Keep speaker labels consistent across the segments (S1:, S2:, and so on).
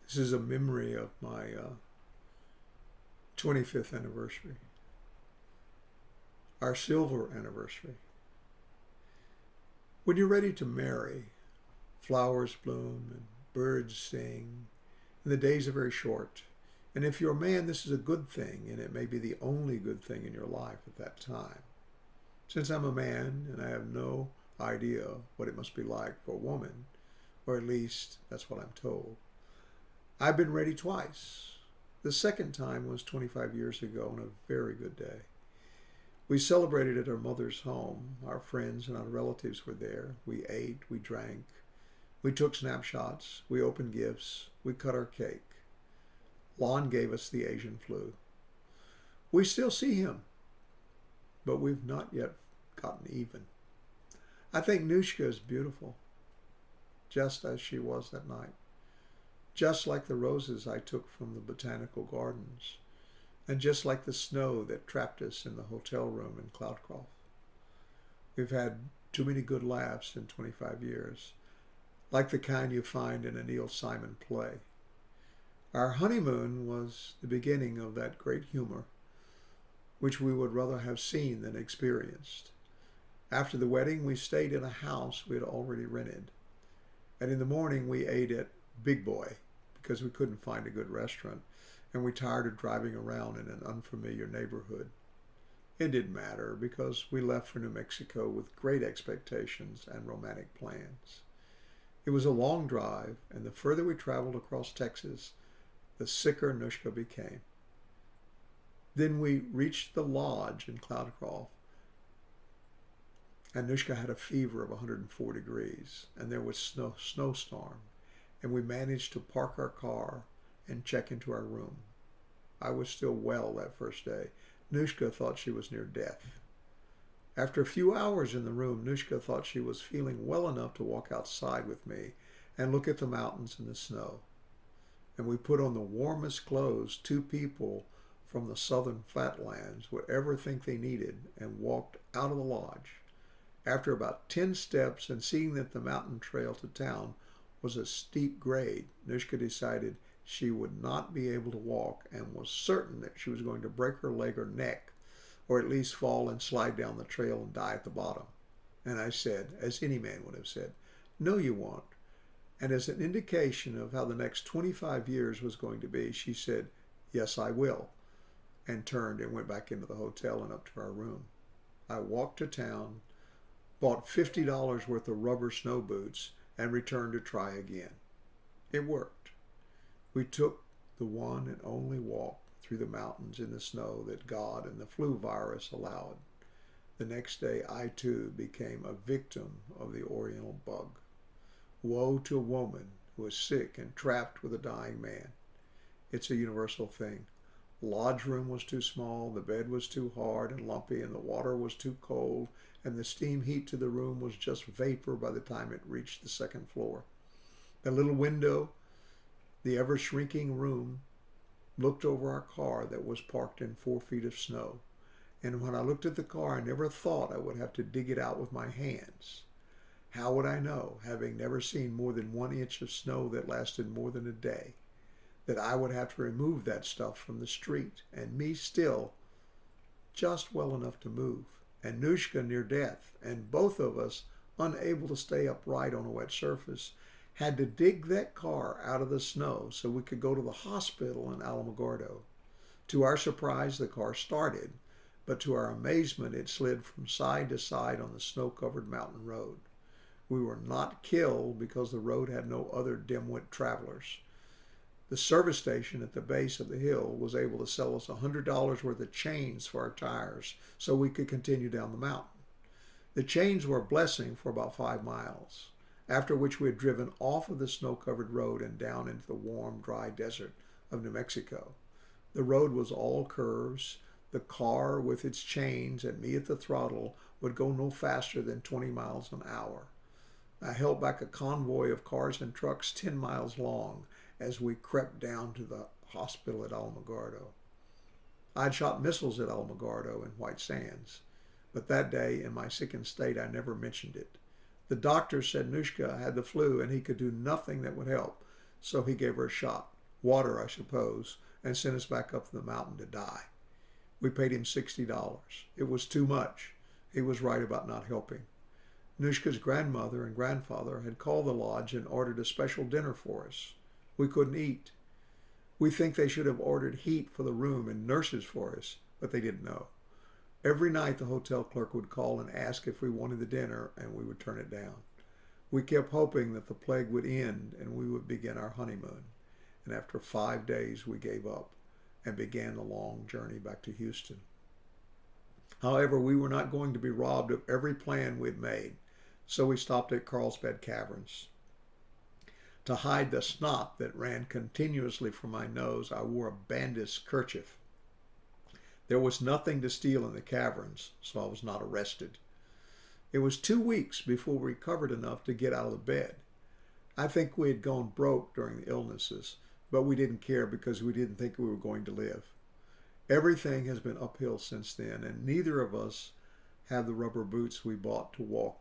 S1: This is a memory of my 25th anniversary, our silver anniversary. When you're ready to marry, flowers bloom and birds sing, and the days are very short. And if you're a man, this is a good thing, and it may be the only good thing in your life at that time. Since I'm a man and I have no idea what it must be like for a woman, or at least that's what I'm told, I've been ready twice. The second time was 25 years ago on a very good day. We celebrated at our mother's home. Our friends and our relatives were there. We ate, we drank, we took snapshots, we opened gifts, we cut our cake. Lon gave us the Asian flu. We still see him, but we've not yet gotten even. I think Nushka is beautiful, just as she was that night, just like the roses I took from the botanical gardens, and just like the snow that trapped us in the hotel room in Cloudcroft. We've had too many good laughs in 25 years, like the kind you find in a Neil Simon play. Our honeymoon was the beginning of that great humor, which we would rather have seen than experienced. After the wedding, we stayed in a house we had already rented. And in the morning, we ate at Big Boy because we couldn't find a good restaurant, and we tired of driving around in an unfamiliar neighborhood. It didn't matter because we left for New Mexico with great expectations and romantic plans. It was a long drive, and the further we traveled across Texas, the sicker Nushka became. Then we reached the lodge in Cloudcroft, and Nushka had a fever of 104 degrees, and there was snowstorm, and we managed to park our car and check into our room. I was still well that first day. Nushka thought she was near death. After a few hours in the room, Nushka thought she was feeling well enough to walk outside with me and look at the mountains and the snow. And we put on the warmest clothes two people from the southern flatlands would ever think they needed and walked out of the lodge. After about 10 steps and seeing that the mountain trail to town was a steep grade, Nushka decided she would not be able to walk and was certain that she was going to break her leg or neck, or at least fall and slide down the trail and die at the bottom. And I said, as any man would have said, "No, you won't." And as an indication of how the next 25 years was going to be, she said, "Yes, I will," and turned and went back into the hotel and up to our room. I walked to town, bought $50 worth of rubber snow boots, and returned to try again. It worked. We took the one and only walk through the mountains in the snow that God and the flu virus allowed. The next day, I too became a victim of the Oriental bug. Woe to a woman who is sick and trapped with a dying man. It's a universal thing. Lodge room was too small, the bed was too hard and lumpy, and the water was too cold, and the steam heat to the room was just vapor by the time it reached the second floor. The little window, the ever-shrinking room, looked over our car that was parked in 4 feet of snow. And when I looked at the car, I never thought I would have to dig it out with my hands. How would I know, having never seen more than 1 inch of snow that lasted more than a day, that I would have to remove that stuff from the street, and me still just well enough to move, and Nushka near death, and both of us unable to stay upright on a wet surface, had to dig that car out of the snow so we could go to the hospital in Alamogordo. To our surprise, the car started, but to our amazement, it slid from side to side on the snow-covered mountain road. We were not killed because the road had no other dim-wit travelers. The service station at the base of the hill was able to sell us $100 worth of chains for our tires so we could continue down the mountain. The chains were a blessing for about 5 miles, after which we had driven off of the snow-covered road and down into the warm, dry desert of New Mexico. The road was all curves. The car with its chains and me at the throttle would go no faster than 20 miles an hour. I held back a convoy of cars and trucks 10 miles long as we crept down to the hospital at Alamogordo. I'd shot missiles at Alamogordo and White Sands, but that day, in my sickened state, I never mentioned it. The doctor said Nushka had the flu and he could do nothing that would help, so he gave her a shot. water, I suppose, and sent us back up the mountain to die. We paid him $60. It was too much. He was right about not helping. Nushka's grandmother and grandfather had called the lodge and ordered a special dinner for us. We couldn't eat. We think they should have ordered heat for the room and nurses for us, but they didn't know. Every night the hotel clerk would call and ask if we wanted the dinner, and we would turn it down. We kept hoping that the plague would end and we would begin our honeymoon. And after 5 days we gave up and began the long journey back to Houston. However, we were not going to be robbed of every plan we'd made, so we stopped at Carlsbad Caverns. To hide the snot that ran continuously from my nose, I wore a bandit's kerchief. There was nothing to steal in the caverns, so I was not arrested. It was 2 weeks before we recovered enough to get out of the bed. I think we had gone broke during the illnesses, but we didn't care because we didn't think we were going to live. Everything has been uphill since then, and neither of us have the rubber boots we bought to walk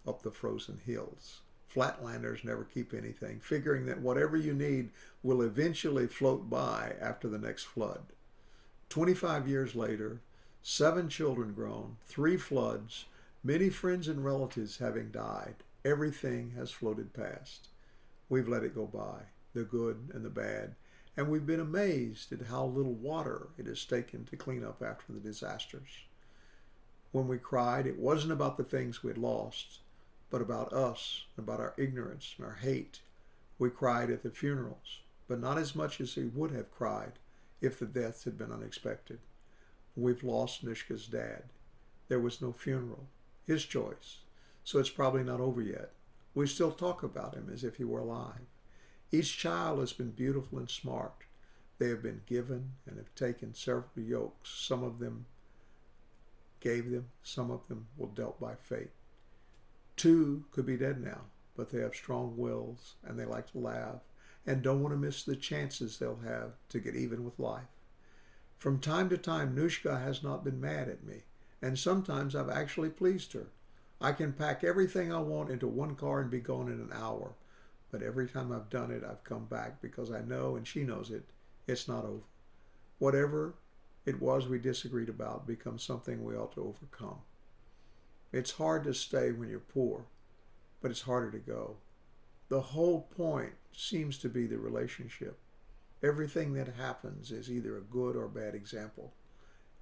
S1: up the frozen hills. Flatlanders never keep anything, figuring that whatever you need will eventually float by after the next flood. 25 years later, 7 children grown, 3 floods, many friends and relatives having died, everything has floated past. We've let it go by, the good and the bad, and we've been amazed at how little water it has taken to clean up after the disasters. When we cried, it wasn't about the things we'd lost, but about us, about our ignorance and our hate. We cried at the funerals, but not as much as we would have cried if the deaths had been unexpected. We've lost Nushka's dad. There was no funeral, his choice, so it's probably not over yet. We still talk about him as if he were alive. Each child has been beautiful and smart. They have been given and have taken several yokes. Some of them gave them, some of them were dealt by fate. 2 could be dead now, but they have strong wills and they like to laugh and don't want to miss the chances they'll have to get even with life. From time to time, Nushka has not been mad at me, and sometimes I've actually pleased her. I can pack everything I want into one car and be gone in an hour, but every time I've done it, I've come back because I know, and she knows it, it's not over. Whatever it was we disagreed about becomes something we ought to overcome. It's hard to stay when you're poor, but it's harder to go. The whole point seems to be the relationship. Everything that happens is either a good or bad example.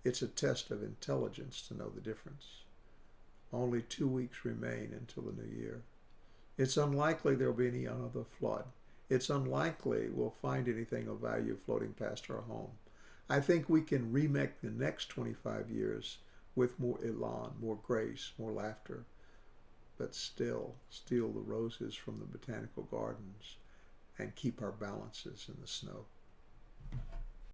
S1: It's a test of intelligence to know the difference. Only 2 weeks remain until the new year. It's unlikely there'll be any another flood. It's unlikely we'll find anything of value floating past our home. I think we can remake the next 25 years with more elan, more grace, more laughter, but still steal the roses from the botanical gardens and keep our balances in the snow.